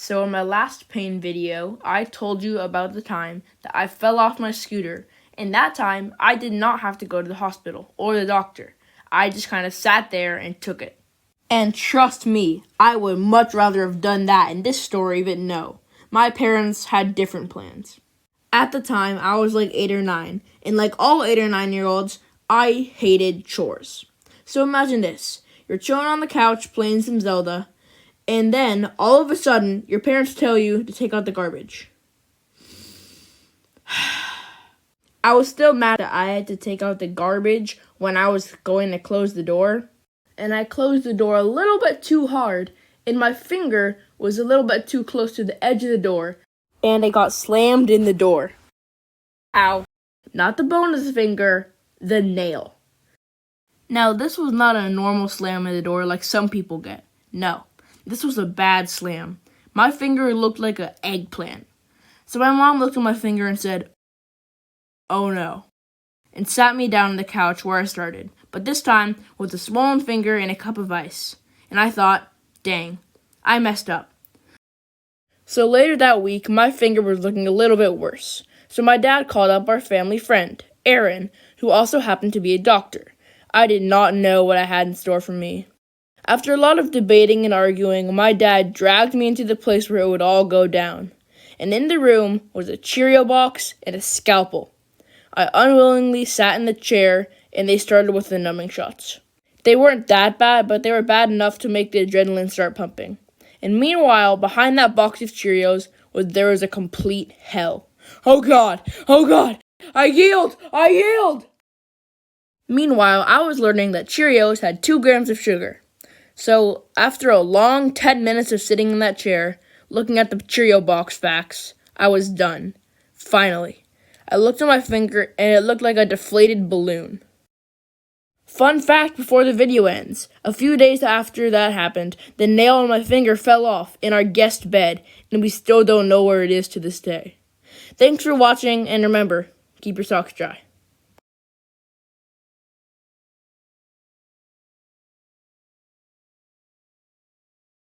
So in my last pain video, I told you about the time that I fell off my scooter, and that time I did not have to go to the hospital or the doctor. I just kind of sat there and took it. And trust me, I would much rather have done that in this story than no. My parents had different plans. At the time, I was like 8 or 9, and like all 8 or 9-year-olds, I hated chores. So imagine this. You're chilling on the couch playing some Zelda, and then, all of a sudden, your parents tell you to take out the garbage. I was still mad that I had to take out the garbage when I was going to close the door. And I closed the door a little bit too hard, and my finger was a little bit too close to the edge of the door, and it got slammed in the door. Ow. Not the bonus finger, the nail. Now, this was not a normal slam in the door like some people get. No. This was a bad slam. My finger looked like an eggplant. So my mom looked at my finger and said, "Oh no," and sat me down on the couch where I started, but this time with a swollen finger and a cup of ice. And I thought, dang, I messed up. So later that week, my finger was looking a little bit worse. So my dad called up our family friend, Aaron, who also happened to be a doctor. I did not know what I had in store for me. After a lot of debating and arguing, my dad dragged me into the place where it would all go down. And in the room was a Cheerio box and a scalpel. I unwillingly sat in the chair, and they started with the numbing shots. They weren't that bad, but they were bad enough to make the adrenaline start pumping. And meanwhile, behind that box of Cheerios, there was a complete hell. Oh God! Oh God! I yield! I yield! Meanwhile, I was learning that Cheerios had 2 grams of sugar. So, after a long 10 minutes of sitting in that chair, looking at the Cheerio box facts, I was done. Finally. I looked at my finger, and it looked like a deflated balloon. Fun fact before the video ends. A few days after that happened, the nail on my finger fell off in our guest bed, and we still don't know where it is to this day. Thanks for watching, and remember, keep your socks dry.